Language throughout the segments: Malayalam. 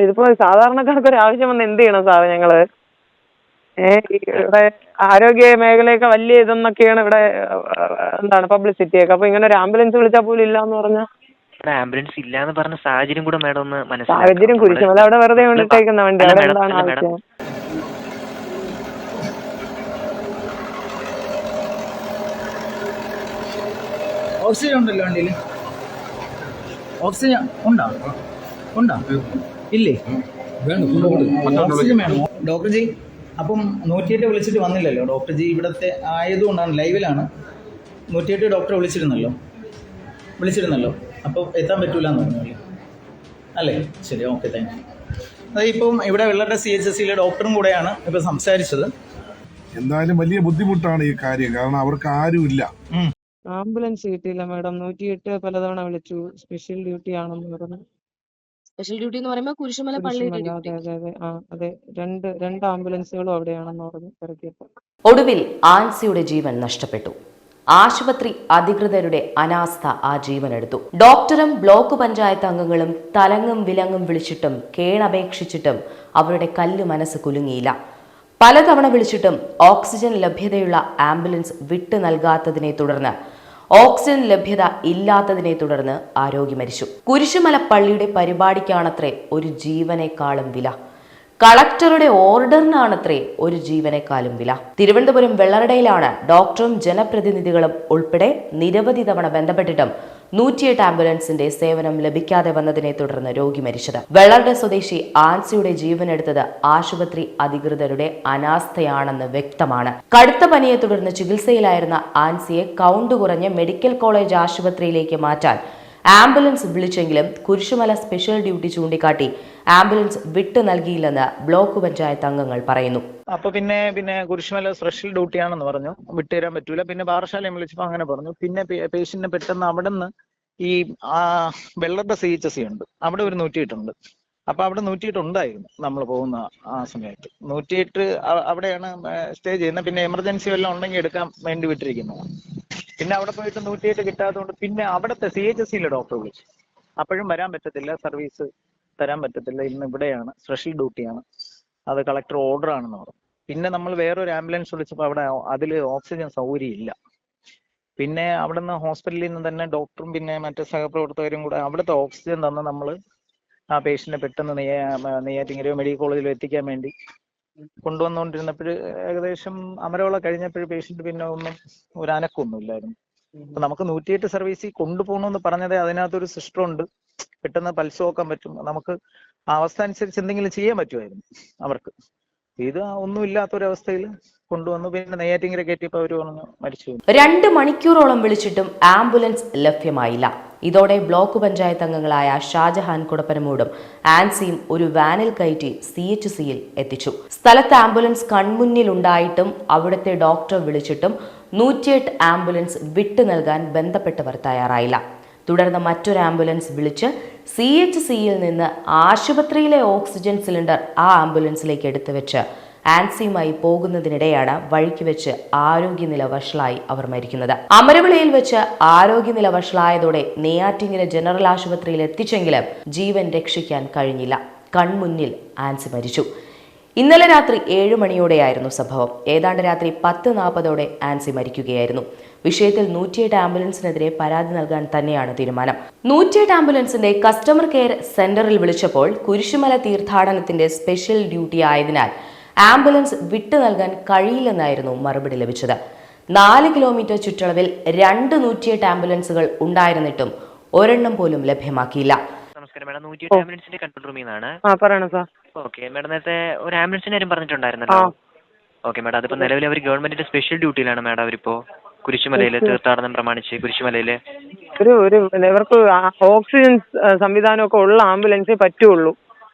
ഇതിപ്പോ സാധാരണക്കാർക്ക് ഒരു ആവശ്യം വന്ന് എന്ത് ചെയ്യണം സാറേ ഞങ്ങള്? ഇവിടെ ആരോഗ്യ മേഖലയൊക്കെ വലിയ ഇതെന്നൊക്കെയാണ് ഇവിടെ എന്താണ് പബ്ലിസിറ്റിയൊക്കെ. അപ്പൊ ഇങ്ങനെ ഒരു ആംബുലൻസ് വിളിച്ചാൽ പോലും ഇല്ലാന്ന് പറഞ്ഞാൽ ആംബുലൻസ് ഇല്ലാന്ന് പറഞ്ഞ സാഹചര്യം കൂടെ മാഡം ഒന്ന് സാഹചര്യം കുരിശുമല അവിടെ വെറുതെ കൊണ്ടിട്ടേക്കുന്ന വണ്ടി, അവിടെ എന്താണ് ആവശ്യം? ഓക്സിജൻ ഉണ്ടല്ലോ വണ്ടിയിൽ? ഓക്സിജൻ ഉണ്ടോ? ഇല്ലേ? ഓക്സിജൻ വേണം ഡോക്ടർ ജി. അപ്പം 108 വിളിച്ചിട്ട് വന്നില്ലല്ലോ ഡോക്ടർ ജി. ഇവിടുത്തെ ആയതുകൊണ്ടാണ്, ലൈവിലാണ്. 108 ഡോക്ടറെ വിളിച്ചിരുന്നല്ലോ. അപ്പോൾ എത്താൻ പറ്റൂല എന്ന് പറഞ്ഞല്ലോ അല്ലേ? ശരി, ഓക്കെ, താങ്ക് യു. അതിപ്പം ഇവിടെ വെള്ളരുടെ CHSCയിലെ ഡോക്ടറും കൂടെയാണ് ഇപ്പം സംസാരിച്ചത്. എന്തായാലും വലിയ ബുദ്ധിമുട്ടാണ് ഈ കാര്യം, കാരണം അവർക്ക് ആരുമില്ല. ആംബുലൻസ് കിട്ടിയില്ല മാഡം. 108 പലതവണ വിളിച്ചു, സ്പെഷ്യൽ ഡ്യൂട്ടി ആണെന്ന് പറഞ്ഞു. സ്പെഷ്യൽ ഡ്യൂട്ടി എന്ന് പറയുമ്പോൾ കുരിശുമല പള്ളിയുടെ ഡ്യൂട്ടി. അതെ, രണ്ട് ആംബുലൻസുകളും അവിടെയാണെന്ന് പറഞ്ഞു തിരക്കിയപ്പോൾ. ഒടുവിൽ ആൻസിയുടെ ജീവൻ നഷ്ടപ്പെട്ടു. ആശുപത്രി അധികൃതരുടെ അനാസ്ഥ ആ ജീവനെടുത്തു. ഡോക്ടറും ബ്ലോക്ക് പഞ്ചായത്ത് അംഗങ്ങളും തലങ്ങും വിലങ്ങും വിളിച്ചിട്ടും കേണപേക്ഷിച്ചിട്ടും അവരുടെ കല്ല് മനസ്സ് കുലുങ്ങിയില്ല. പലതവണ വിളിച്ചിട്ടും ഓക്സിജൻ ലഭ്യതയുള്ള ആംബുലൻസ് വിട്ടു നൽകാത്തതിനെ തുടർന്ന് ഓക്സിജൻ ലഭ്യത ഇല്ലാത്തതിനെ തുടർന്ന് ആ രോഗി മരിച്ചു. കുരിശുമല പള്ളിയുടെ പരിപാടിക്കാണത്രേ ഒരു ജീവനേക്കാളും വില. കളക്ടറുടെ ഓർഡറിനാണത്രേ ഒരു ജീവനേക്കാളും വില. തിരുവനന്തപുരം വെള്ളറടയിലാണ് ഡോക്ടറും ജനപ്രതിനിധികളും ഉൾപ്പെടെ നിരവധി തവണ ബന്ധപ്പെട്ടിട്ടും 108 ആംബുലൻസിന്റെ സേവനം ലഭിക്കാതെ വന്നതിനെ തുടർന്ന് രോഗി മരിച്ചത്. വെള്ളറട സ്വദേശി ആൻസിയുടെ ജീവനെടുത്തത് ആശുപത്രി അധികൃതരുടെ അനാസ്ഥയാണെന്ന് വ്യക്തമാണ്. കടുത്ത പനിയെ തുടർന്ന് ചികിത്സയിലായിരുന്ന ആൻസിയെ കൗണ്ട് കുറഞ്ഞ് മെഡിക്കൽ കോളേജ് ആശുപത്രിയിലേക്ക് മാറ്റാൻ ആംബുലൻസ് വിളിച്ചെങ്കിലും കുരിശുമല സ്പെഷ്യൽ ഡ്യൂട്ടി ചൂണ്ടിക്കാട്ടി ആംബുലൻസ് വിട്ടു നൽകിയില്ലെന്ന് ബ്ലോക്ക് പഞ്ചായത്ത് അംഗങ്ങൾ പറയുന്നു. അപ്പൊ പിന്നെ കുരിശുമല സ്പെഷ്യൽ ഡ്യൂട്ടിയാണെന്ന് പറഞ്ഞു, വിട്ടുതരാൻ പറ്റൂല. പിന്നെ പാറശാലയും വിളിച്ചപ്പോൾ അങ്ങനെ പറഞ്ഞു. പിന്നെ പേഷ്യന്റിനെ പെട്ടെന്ന് അവിടെ നിന്ന് ഈ വെള്ളരുടെ CHSC ഉണ്ട്, അവിടെ ഒരു 108 ഉണ്ട്. അപ്പൊ അവിടെ 108 ഉണ്ടായിരുന്നു നമ്മൾ പോകുന്ന ആ സമയത്ത്. 108 അവിടെയാണ് സ്റ്റേ ചെയ്യുന്നത്. പിന്നെ എമർജൻസി വല്ലതും ഉണ്ടെങ്കിൽ എടുക്കാൻ വേണ്ടി വിട്ടിരിക്കുന്നതാണ്. പിന്നെ അവിടെ പോയിട്ട് 108 കിട്ടാത്തതുകൊണ്ട് പിന്നെ അവിടുത്തെ CHSCയിലെ ഡോക്ടർ വിളിച്ചു. അപ്പോഴും വരാൻ പറ്റത്തില്ല, സർവീസ് തരാൻ പറ്റത്തില്ല, ഇന്ന് ഇവിടെയാണ്, സ്പെഷ്യൽ ഡ്യൂട്ടിയാണ്, അത് കളക്ടർ ഓർഡർ ആണെന്ന് പറഞ്ഞു. പിന്നെ നമ്മൾ വേറൊരു ആംബുലൻസ് വിളിച്ചപ്പോൾ അവിടെ അതിൽ ഓക്സിജൻ സൗകര്യം ഇല്ല. പിന്നെ അവിടെ നിന്ന് ഹോസ്പിറ്റലിൽ നിന്ന് തന്നെ ഡോക്ടറും പിന്നെ മറ്റു സഹപ്രവർത്തകരും കൂടെ അവിടുത്തെ ഓക്സിജൻ തന്ന് നമ്മൾ ആ പേഷ്യന്റിനെ പെട്ടെന്ന് നെയ്യാറ്റിൻകരയോ മെഡിക്കൽ കോളേജിലോ എത്തിക്കാൻ വേണ്ടി കൊണ്ടുവന്നുകൊണ്ടിരുന്നപ്പോൾ ഏകദേശം അമരോള കഴിഞ്ഞപ്പോൾ പേഷ്യന്റ് പിന്നെ ഒരു അനക്കൊന്നും ഇല്ലായിരുന്നു. അപ്പൊ നമുക്ക് 108 സർവീസിൽ കൊണ്ടുപോകണമെന്ന് പറഞ്ഞത് അതിനകത്തൊരു സിസ്റ്റർ ഉണ്ട്, പെട്ടെന്ന് പൾസ് നോക്കാൻ പറ്റും, നമുക്ക് ആ അവസ്ഥ അനുസരിച്ച് എന്തെങ്കിലും ചെയ്യാൻ പറ്റുമായിരുന്നു അവർക്ക്. ഇത് ഒന്നും ഇല്ലാത്തൊരവസ്ഥയിൽ കൊണ്ടുവന്നു. പിന്നെ നെയ്യാറ്റിൻകര കയറ്റിയപ്പോൾ അവർ പറഞ്ഞു മരിച്ചു. 2 മണിക്കൂറോളം വിളിച്ചിട്ടും ആംബുലൻസ് ലഭ്യമായില്ല. ഇതോടെ ബ്ലോക്ക് പഞ്ചായത്ത് അംഗങ്ങളായ ഷാജഹാൻ കുടപ്പനമൂടും ആൻസിയും ഒരു വാനിൽ കയറ്റി CHCയിൽ എത്തിച്ചു. സ്ഥലത്ത് ആംബുലൻസ് കൺമുന്നിലുണ്ടായിട്ടും അവിടുത്തെ ഡോക്ടർ വിളിച്ചിട്ടും 108 ആംബുലൻസ് വിട്ടു നൽകാൻ ബന്ധപ്പെട്ടവർ തയ്യാറായില്ല. തുടർന്ന് മറ്റൊരു ആംബുലൻസ് വിളിച്ച് CHCയിൽ നിന്ന് ആശുപത്രിയിലെ ഓക്സിജൻ സിലിണ്ടർ ആ ആംബുലൻസിലേക്ക് എടുത്തു വെച്ച് ആൻസിയുമായി പോകുന്നതിനിടെയാണ് വഴിക്ക് വെച്ച് ആരോഗ്യനില വഷളായി അവർ മരിക്കുന്നത്. അമരവിളയിൽ വെച്ച് ആരോഗ്യനില വഷളായതോടെ നെയ്യാറ്റിൻകര ജനറൽ ആശുപത്രിയിൽ എത്തിച്ചെങ്കിലും ജീവൻ രക്ഷിക്കാൻ കഴിഞ്ഞില്ല. കൺമുന്നിൽ ആൻസി മരിച്ചു. ഇന്നലെ രാത്രി 7 മണിയോടെയായിരുന്നു സംഭവം. ഏതാണ്ട് രാത്രി 10:40 ആൻസി മരിക്കുകയായിരുന്നു. വിഷയത്തിൽ 108 ആംബുലൻസിനെതിരെ പരാതി നൽകാൻ തന്നെയാണ് തീരുമാനം. 108 ആംബുലൻസിന്റെ കസ്റ്റമർ കെയർ സെന്ററിൽ വിളിച്ചപ്പോൾ കുരിശുമല തീർത്ഥാടനത്തിന്റെ സ്പെഷ്യൽ ഡ്യൂട്ടി ആയതിനാൽ ആംബുലൻസ് വിട്ടു നൽകാൻ കഴിയില്ലെന്നായിരുന്നു മറുപടി ലഭിച്ചത്. 4 കിലോമീറ്റർ ചുറ്റളവിൽ 2 108 ആംബുലൻസുകൾ ഉണ്ടായിരുന്നിട്ടും ഒരെണ്ണം പോലും ലഭ്യമാക്കിയില്ല. നമസ്കാരം മാഡം, 108 ആംബുലൻസിന്റെ കൺട്രോൾ റൂമിൽ നിന്നാണ്. പറയണം സാർ. ഓക്കെ മാഡം, നേരത്തെ ഒരു ആംബുലൻസിന്റെ കാര്യം പറഞ്ഞിട്ടുണ്ടായിരുന്നല്ലോ. ഓക്കെ മാഡം, അതിപ്പോ നിലവിൽ അവർ ഗവൺമെന്റിന്റെ സ്പെഷ്യൽ ഡ്യൂട്ടിയിലാണ് മാഡം. അവരിപ്പോ കുരിശുമലയില് തീർത്ഥാടനം പ്രമാണിച്ച് കുരിശുമലയില് ഇവർക്ക് ഓക്സിജൻ സംവിധാനമൊക്കെ ഉള്ള ആംബുലൻസേ പറ്റുള്ളൂ.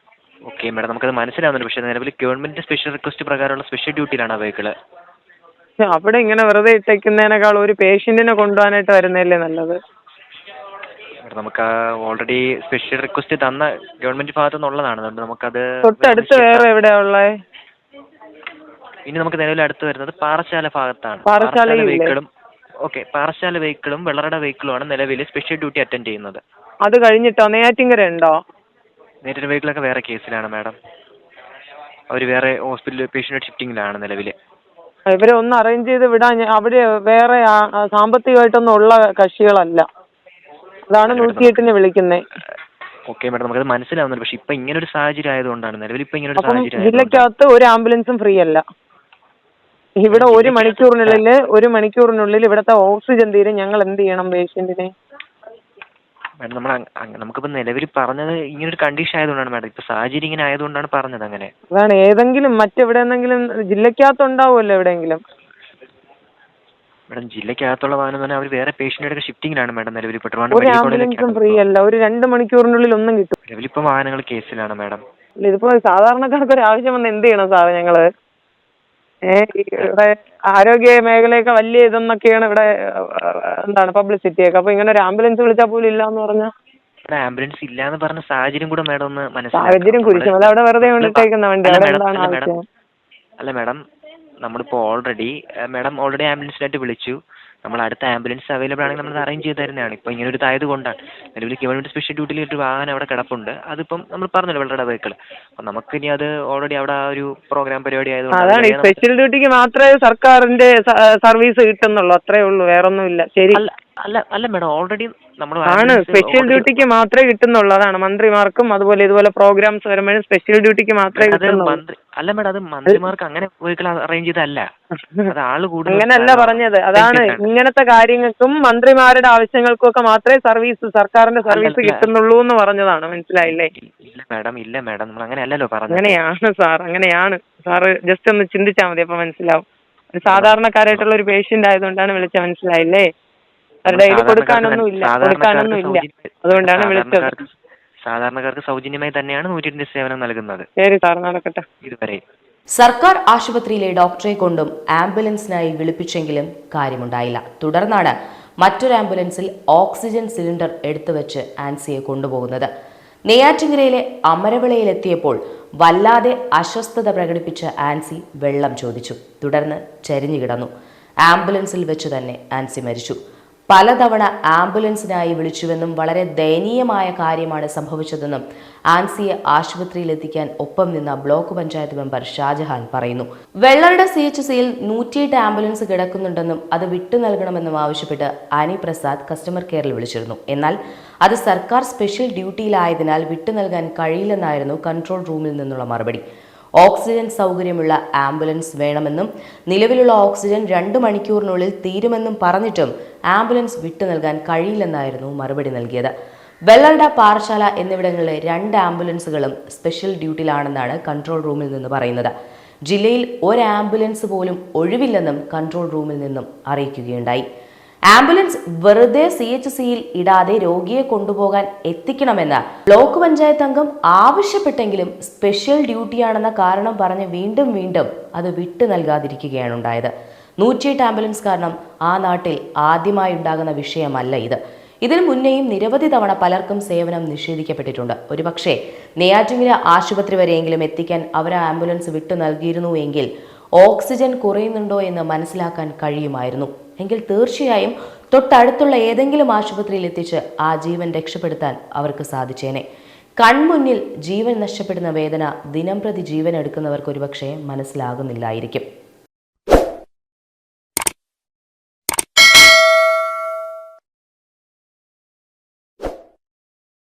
ഓക്കെ മാഡം, നമുക്കത് മനസ്സിലാവുന്നുണ്ട്. പക്ഷേ നിലവിൽ ഗവൺമെന്റിന്റെ സ്പെഷ്യൽ റിക്വസ്റ്റ് പ്രകാരമുള്ള സ്പെഷ്യൽ ഡ്യൂട്ടിയിലാണ് ആ വെഹിക്കിള്. അവിടെ ഇങ്ങനെ വെറുതെ ഇട്ടേക്കുന്നതിനേക്കാൾ ഒരു പേഷ്യന്റിനെ കൊണ്ടുപോകാനായിട്ട് വരുന്നതല്ലേ നല്ലത്. നമുക്ക് ഓൾറെഡി സ്പെഷ്യൽ റിക്വസ്റ്റ് തന്ന ഗവൺമെന്റ് ഭാഗത്തു നിന്നുള്ളതാണ്. അതുകൊണ്ട് നമുക്കത് തൊട്ടടുത്ത് വേറെ എവിടെയാ ഉള്ളത്? ഇനി നമുക്ക് നിലവിൽ അടുത്ത് വരുന്നത് പാറശാല ഭാഗത്താണ്. വെഹിക്കിളും പാറശാല വെഹിക്കിളും വെള്ളറട വെഹിക്കിളുമാണ് നിലവിൽ സ്പെഷ്യൽ ഡ്യൂട്ടി അറ്റൻഡ് ചെയ്യുന്നത്. അത് കഴിഞ്ഞിട്ടോ നെയ്യാറ്റിൻകര ഉണ്ടോ? നേരിട്ട് വെഹിക്കിളൊക്കെ വേറെ കേസിലാണ് മാഡം. അവർ വേറെ ഹോസ്പിറ്റൽ പേഷ്യൻ്റ് ഷിഫ്റ്റിങ്ങിലാണ് നിലവിൽ. ഇവരെ ഒന്ന് അറേഞ്ച് ചെയ്ത് വിടാൻ അവര് വേറെ സാമ്പത്തികമായിട്ടൊന്നും ഉള്ള കക്ഷികളല്ല. അതാണ് 108 വിളിക്കുന്നത്. ഓക്കെ മാഡം, നമുക്കത് മനസ്സിലാവുന്നുണ്ട്. പക്ഷെ ഇപ്പം ഇങ്ങനെ ഒരു സാഹചര്യം ആയതുകൊണ്ടാണ്, നിലവിൽ ഇപ്പം ഇങ്ങനെ ഒരു അപ്പം സാഹചര്യം ജില്ലക്കകത്ത് ഒരു ആംബുലൻസും ഫ്രീ അല്ല. ഇവിടെ ഒരു മണിക്കൂറിനുള്ളിൽ ഇവിടുത്തെ ഓക്സിജൻ തീരും. ഞങ്ങൾ എന്ത് ചെയ്യണം പേഷ്യന്റിനെ? മാഡം നമുക്കിപ്പോൾ നിലവിൽ പറഞ്ഞത് ഇങ്ങനൊരു കണ്ടീഷൻ ആയതുകൊണ്ടാണ് മാഡം. ഇപ്പോൾ സാഹചര്യം ഇങ്ങനെ ആയതുകൊണ്ടാണ് പറഞ്ഞത് അങ്ങനെ. അതാണ് ഏതെങ്കിലും മറ്റെവിടെയെന്നെങ്കിലും ജില്ലക്കകത്ത് ഉണ്ടാവുമല്ലോ എവിടെയെങ്കിലും. മാഡം ജില്ലക്കകത്തുള്ള വാഹനം തന്നെ അവർ വേറെ പേഷ്യൻ്റെയൊക്കെ ഷിഫ്റ്റിങ്ങിലാണ് മാഡം നിലവിൽ. ഒരു ആംബുലൻസും ഫ്രീ അല്ല. ഒരു 2 മണിക്കൂറിനുള്ളിൽ ഒന്നും കിട്ടും. നിലവിലിപ്പോൾ വാഹനങ്ങൾ കേസിലാണ് മാഡം. ഇതിപ്പോ സാധാരണക്കാർക്ക് ഒരു ആവശ്യം വന്ന് എന്ത് ചെയ്യണം സാറേ ഞങ്ങള്? ഇവിടെ ആരോഗ്യ മേഖലയൊക്കെ വലിയ ഇതെന്നൊക്കെയാണ് ഇവിടെ പബ്ലിസിറ്റിയൊക്കെ. അപ്പൊ ഇങ്ങനെ ഒരു ആംബുലൻസ് വിളിച്ചാൽ പോലും ഇല്ല എന്ന് പറഞ്ഞാൽ ആംബുലൻസ് ഇല്ലാന്ന് പറഞ്ഞ സാഹചര്യം കൂടെ മാഡം ഒന്ന് സാഹചര്യം കുരിശുമല അവിടെ വെറുതെ കൊണ്ടിട്ടേക്കുന്ന വണ്ടി. അവിടെ എന്താണ് ആവശ്യം? അല്ല മാഡം, നമ്മളിപ്പോൾ ഓൾറെഡി ആംബുലൻസിനായിട്ട് വിളിച്ചു. നമ്മൾ അടുത്ത ആംബുലൻസ് അവൈലബിൾ ആണെങ്കിൽ നമ്മൾ അറേഞ്ച് ചെയ്ത് തരുന്നതാണ്. ഇപ്പോൾ ഇങ്ങനെ ഒരു ഇതായത് കൊണ്ടാണ് നിലവിൽ ഗവൺമെന്റ് സ്പെഷ്യൽ ഡ്യൂട്ടിയിൽ ഒരു വാഹനം അവിടെ കിടപ്പുണ്ട്. അതിപ്പം നമ്മൾ പറഞ്ഞല്ലോ വെള്ളയുടെ വെഹിക്കിൾ. അപ്പം നമുക്കിനി അത് ഓൾറെഡി അവിടെ ആ ഒരു പ്രോഗ്രാം പരിപാടി ആയതുകൊണ്ട് അതാണ് ഈ സ്പെഷ്യൽ ഡ്യൂട്ടിക്ക് മാത്രമേ സർക്കാരിന്റെ സർവീസ് കിട്ടുന്നുള്ളൂ. അത്രേ ഉള്ളൂ, വേറൊന്നുമില്ല. ശരി അല്ല മാഡം, ഓൾറെഡി നമ്മൾ ആണ് സ്പെഷ്യൽ ഡ്യൂട്ടിക്ക് മാത്രമേ കിട്ടുന്നുള്ളൂ. അതാണ് മന്ത്രിമാർക്കും അതുപോലെ ഇതുപോലെ പ്രോഗ്രാംസ് വരുമ്പോഴും സ്പെഷ്യൽ ഡ്യൂട്ടിക്ക് മാത്രമേ കിട്ടുന്നുള്ളൂ. അല്ല മാഡം, അത് മന്ത്രിമാർക്ക് അങ്ങനെ വെഹിക്കിൾ അറേഞ്ച് ചെയ്തല്ല. അത് ആള് കൂടുതൽ അങ്ങനല്ല പറഞ്ഞത്. അതാണ് ഇങ്ങനത്തെ കാര്യങ്ങൾക്കും മന്ത്രിമാരുടെ ആവശ്യങ്ങൾക്കും ഒക്കെ മാത്രമേ സർക്കാരിന്റെ സർവീസ് കിട്ടുന്നുള്ളൂ എന്ന് പറഞ്ഞതാണ്. മനസ്സിലായില്ലേ? ഇല്ല മാഡം നമ്മൾ അങ്ങനെ അല്ലല്ലോ പറഞ്ഞത്. അങ്ങനെയാണ് സാർ, അങ്ങനെയാണ് സാറ്. ജസ്റ്റ് ഒന്ന് ചിന്തിച്ചാൽ മതി, അപ്പൊ മനസ്സിലാവും. ഒരു സാധാരണക്കാരായിട്ടുള്ള ഒരു പേഷ്യന്റ് ആയതുകൊണ്ടാണ് വിളിച്ച. മനസ്സിലായില്ലേ? അവരുടെ കയ്യിൽ കൊടുക്കാനൊന്നും ഇല്ല. അതുകൊണ്ടാണ് വിളിച്ചത്. സാധാരണക്കാർക്ക് സൗജന്യമായി തന്നെയാണ് 108 സേവനം നൽകുന്നത്. ശരി സാർ, നടക്കട്ടെ. ഇതുവരെ സർക്കാർ ആശുപത്രിയിലെ ഡോക്ടറെ കൊണ്ടും ആംബുലൻസിനായി വിളിപ്പിച്ചെങ്കിലും കാര്യമുണ്ടായില്ല. തുടർന്നാണ് മറ്റൊരു ആംബുലൻസിൽ ഓക്സിജൻ സിലിണ്ടർ എടുത്തുവെച്ച് ആൻസിയെ കൊണ്ടുപോകുന്നത്. നെയ്യാറ്റിൻകരയിലെ അമരവിളയിലെത്തിയപ്പോൾ വല്ലാതെ അസ്വസ്ഥത പ്രകടിപ്പിച്ച ആൻസി വെള്ളം ചോദിച്ചു. തുടർന്ന് ചരിഞ്ഞു കിടന്നു. ആംബുലൻസിൽ വെച്ച് തന്നെ ആൻസി മരിച്ചു. പലതവണ ആംബുലൻസിനായി വിളിച്ചുവെന്നും വളരെ ദയനീയമായ കാര്യമാണ് സംഭവിച്ചതെന്നും ആൻസിയെ ആശുപത്രിയിലെത്തിക്കാൻ ഒപ്പം നിന്ന ബ്ലോക്ക് പഞ്ചായത്ത് മെമ്പർ ഷാജഹാൻ പറയുന്നു. വെള്ളറുടെ CHCയിൽ 108 ആംബുലൻസ് കിടക്കുന്നുണ്ടെന്നും അത് വിട്ടു നൽകണമെന്നും ആവശ്യപ്പെട്ട് ആനി പ്രസാദ് കസ്റ്റമർ കെയറിൽ വിളിച്ചിരുന്നു. എന്നാൽ അത് സർക്കാർ സ്പെഷ്യൽ ഡ്യൂട്ടിയിലായതിനാൽ വിട്ടു നൽകാൻ കഴിയില്ലെന്നായിരുന്നു കൺട്രോൾ റൂമിൽ നിന്നുള്ള മറുപടി. ഓക്സിജൻ സൗകര്യമുള്ള ആംബുലൻസ് വേണമെന്നും നിലവിലുള്ള ഓക്സിജൻ 2 മണിക്കൂറിനുള്ളിൽ തീരുമെന്നും പറഞ്ഞിട്ടും ആംബുലൻസ് വിട്ടു നൽകാൻ കഴിയില്ലെന്നായിരുന്നു മറുപടി നൽകിയത്. വെള്ളർഡ, പാറശാല എന്നിവിടങ്ങളിലെ 2 ആംബുലൻസുകളും സ്പെഷ്യൽ ഡ്യൂട്ടിയിലാണെന്നാണ് കൺട്രോൾ റൂമിൽ നിന്ന് പറയുന്നത്. ജില്ലയിൽ ഒരു ആംബുലൻസ് പോലും ഒഴിവില്ലെന്നും കൺട്രോൾ റൂമിൽ നിന്നും അറിയിക്കുകയുണ്ടായി. ആംബുലൻസ് വെറുതെ CHCയിൽ ഇടാതെ രോഗിയെ കൊണ്ടുപോകാൻ എത്തിക്കണമെന്ന് ബ്ലോക്ക് പഞ്ചായത്ത് അംഗം ആവശ്യപ്പെട്ടെങ്കിലും സ്പെഷ്യൽ ഡ്യൂട്ടിയാണെന്ന കാരണം പറഞ്ഞ് വീണ്ടും അത് വിട്ടു നൽകാതിരിക്കുകയാണ് ഉണ്ടായത്. 108 ആംബുലൻസ് കാരണം ആ നാട്ടിൽ ആദ്യമായി ഉണ്ടാകുന്ന വിഷയമല്ല ഇത്. ഇതിനു മുന്നേയും നിരവധി തവണ പലർക്കും സേവനം നിഷേധിക്കപ്പെട്ടിട്ടുണ്ട്. ഒരുപക്ഷെ നെയ്യാറ്റിൻകര ആശുപത്രി വരെയെങ്കിലും എത്തിക്കാൻ അവർ ആംബുലൻസ് വിട്ടു നൽകിയിരുന്നുവെങ്കിൽ ഓക്സിജൻ കുറയുന്നുണ്ടോ എന്ന് മനസ്സിലാക്കാൻ കഴിയുമായിരുന്നു. എങ്കിൽ തീർച്ചയായും തൊട്ടടുത്തുള്ള ഏതെങ്കിലും ആശുപത്രിയിൽ എത്തിച്ച് ആ ജീവൻ രക്ഷപ്പെടുത്താൻ അവർക്ക് സാധിച്ചേനെ. കൺമുന്നിൽ ജീവൻ നഷ്ടപ്പെടുന്ന വേദന ദിനംപ്രതി ജീവൻ എടുക്കുന്നവർക്ക് ഒരുപക്ഷെ മനസ്സിലാകുന്നില്ലായിരിക്കും.